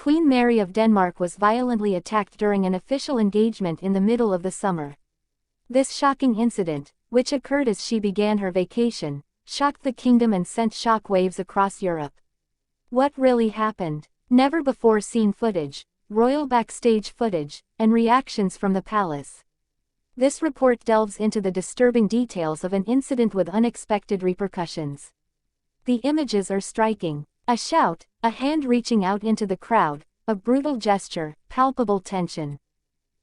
Queen Mary of Denmark was violently attacked during an official engagement in the middle of the summer. This shocking incident, which occurred as she began her vacation, shocked the kingdom and sent shock waves across Europe. What really happened? Never before seen footage, royal backstage footage, and reactions from the palace. This report delves into the disturbing details of an incident with unexpected repercussions. The images are striking. A shout, a hand reaching out into the crowd, a brutal gesture, palpable tension.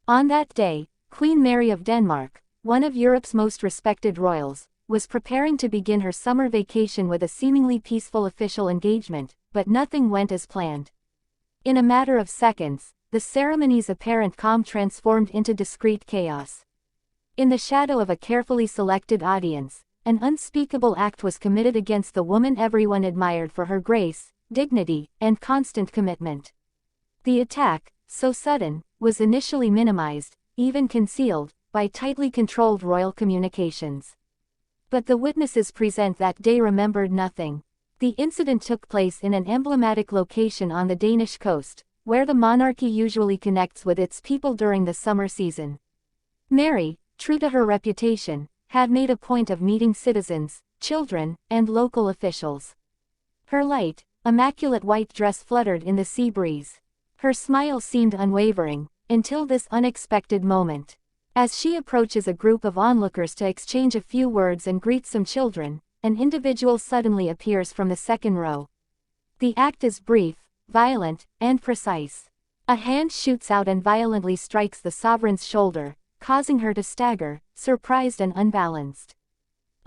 On that day, Queen Mary of Denmark, one of Europe's most respected royals, was preparing to begin her summer vacation with a seemingly peaceful official engagement, but nothing went as planned. In a matter of seconds, the ceremony's apparent calm transformed into discreet chaos. In the shadow of a carefully selected audience, an unspeakable act was committed against the woman everyone admired for her grace, dignity, and constant commitment. The attack, so sudden, was initially minimized, even concealed, by tightly controlled royal communications. But the witnesses present that day remembered nothing. The incident took place in an emblematic location on the Danish coast, where the monarchy usually connects with its people during the summer season. Mary, true to her reputation, had made a point of meeting citizens, children, and local officials. Her light, immaculate white dress fluttered in the sea breeze. Her smile seemed unwavering, until this unexpected moment. As she approaches a group of onlookers to exchange a few words and greet some children, an individual suddenly appears from the second row. The act is brief, violent, and precise. A hand shoots out and violently strikes the sovereign's shoulder, causing her to stagger, surprised and unbalanced.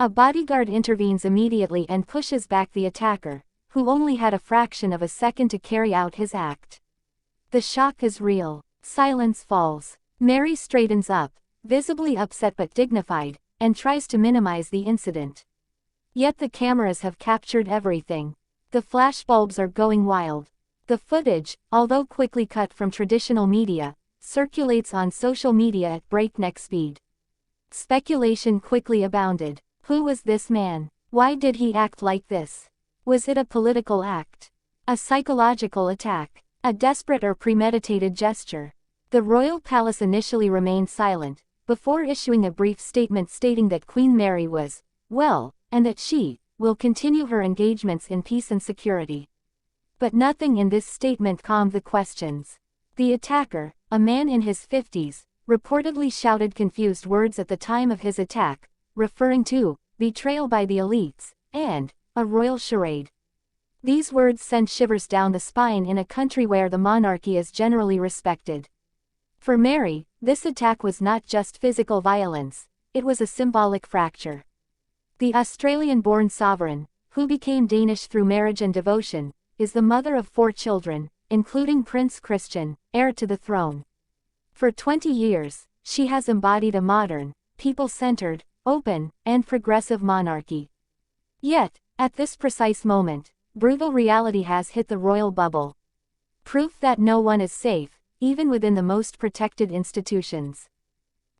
A bodyguard intervenes immediately and pushes back the attacker, who only had a fraction of a second to carry out his act. The shock is real. Silence falls. Mary straightens up, visibly upset but dignified, and tries to minimize the incident. Yet the cameras have captured everything. The flashbulbs are going wild. The footage, although quickly cut from traditional media, circulates on social media at breakneck speed. Speculation quickly abounded. Who was this man? Why did he act like this? Was it a political act? A psychological attack? A desperate or premeditated gesture? The royal palace initially remained silent, before issuing a brief statement stating that Queen Mary was well, and that she will continue her engagements in peace and security. But nothing in this statement calmed the questions. The attacker, a man in his 50s, reportedly shouted confused words at the time of his attack, referring to betrayal by the elites and a royal charade. These words sent shivers down the spine in a country where the monarchy is generally respected. For Mary, this attack was not just physical violence, it was a symbolic fracture. The Australian-born sovereign, who became Danish through marriage and devotion, is the mother of 4 children, including Prince Christian, heir to the throne. For 20 years, she has embodied a modern, people-centered, open, and progressive monarchy. Yet, at this precise moment, brutal reality has hit the royal bubble. Proof that no one is safe, even within the most protected institutions.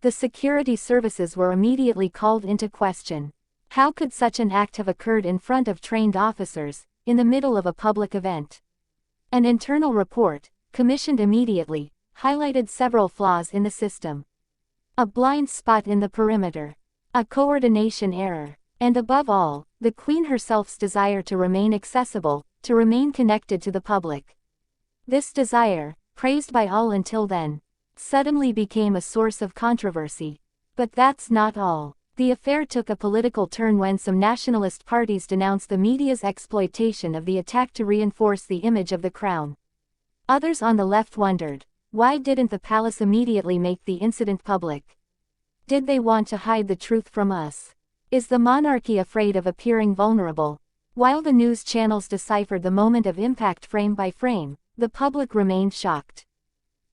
The security services were immediately called into question. How could such an act have occurred in front of trained officers, in the middle of a public event? An internal report, commissioned immediately, highlighted several flaws in the system. A blind spot in the perimeter. A coordination error. And above all, the Queen herself's desire to remain accessible, to remain connected to the public. This desire, praised by all until then, suddenly became a source of controversy. But that's not all. The affair took a political turn when some nationalist parties denounced the media's exploitation of the attack to reinforce the image of the crown. Others on the left wondered, why didn't the palace immediately make the incident public? Did they want to hide the truth from us? Is the monarchy afraid of appearing vulnerable? While the news channels deciphered the moment of impact frame by frame, the public remained shocked.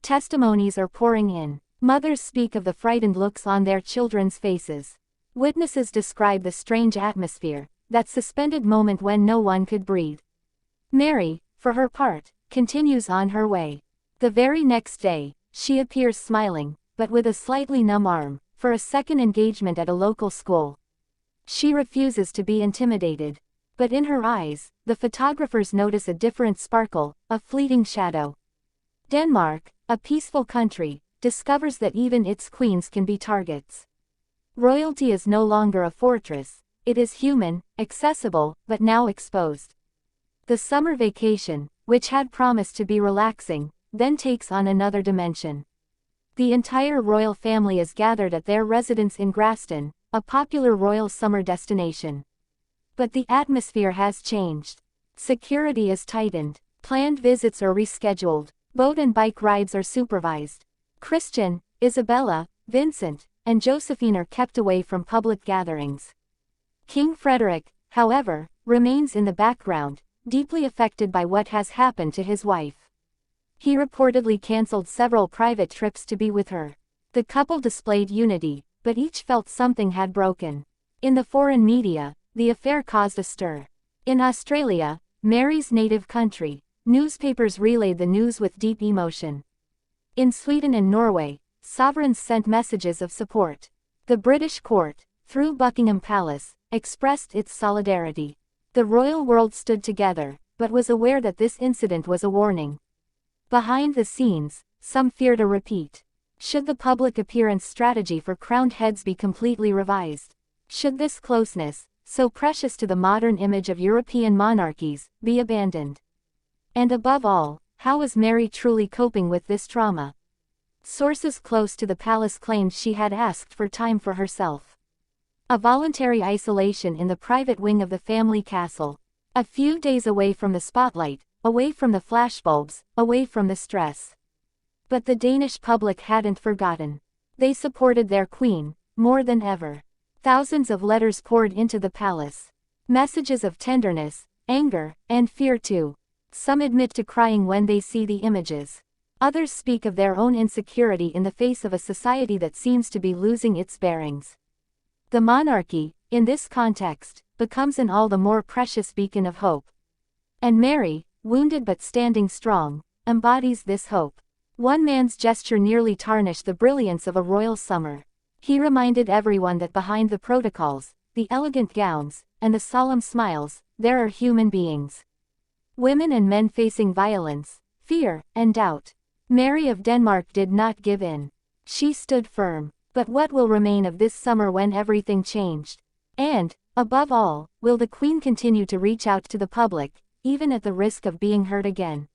Testimonies are pouring in. Mothers speak of the frightened looks on their children's faces. Witnesses describe the strange atmosphere, that suspended moment when no one could breathe. Mary, for her part, continues on her way. The very next day, she appears smiling, but with a slightly numb arm, for a second engagement at a local school. She refuses to be intimidated. But in her eyes, the photographers notice a different sparkle, a fleeting shadow. Denmark, a peaceful country, discovers that even its queens can be targets. Royalty is no longer a fortress, it is human, accessible, but now exposed. The summer vacation, which had promised to be relaxing, then takes on another dimension. The entire royal family is gathered at their residence in Grafton, a popular royal summer destination. But the atmosphere has changed. Security is tightened, planned visits are rescheduled, boat and bike rides are supervised. Christian, Isabella, Vincent, and Josephine are kept away from public gatherings. King Frederick, however, remains in the background, deeply affected by what has happened to his wife. He reportedly cancelled several private trips to be with her. The couple displayed unity, but each felt something had broken. In the foreign media, the affair caused a stir. In Australia, Mary's native country, newspapers relayed the news with deep emotion. In Sweden and Norway, sovereigns sent messages of support. The British court, through Buckingham Palace, expressed its solidarity. The royal world stood together, but was aware that this incident was a warning. Behind the scenes, some feared a repeat. Should the public appearance strategy for crowned heads be completely revised? Should this closeness, so precious to the modern image of European monarchies, be abandoned? And above all, how was Mary truly coping with this trauma? Sources close to the palace claimed she had asked for time for herself. A voluntary isolation in the private wing of the family castle. A few days away from the spotlight, away from the flashbulbs, away from the stress. But the Danish public hadn't forgotten. They supported their queen, more than ever. Thousands of letters poured into the palace. Messages of tenderness, anger, and fear too. Some admit to crying when they see the images. Others speak of their own insecurity in the face of a society that seems to be losing its bearings. The monarchy, in this context, becomes an all the more precious beacon of hope. And Mary, wounded but standing strong, embodies this hope. One man's gesture nearly tarnished the brilliance of a royal summer. He reminded everyone that behind the protocols, the elegant gowns, and the solemn smiles, there are human beings. Women and men facing violence, fear, and doubt. Mary of Denmark did not give in. She stood firm. But what will remain of this summer when everything changed? And, above all, will the Queen continue to reach out to the public, even at the risk of being hurt again?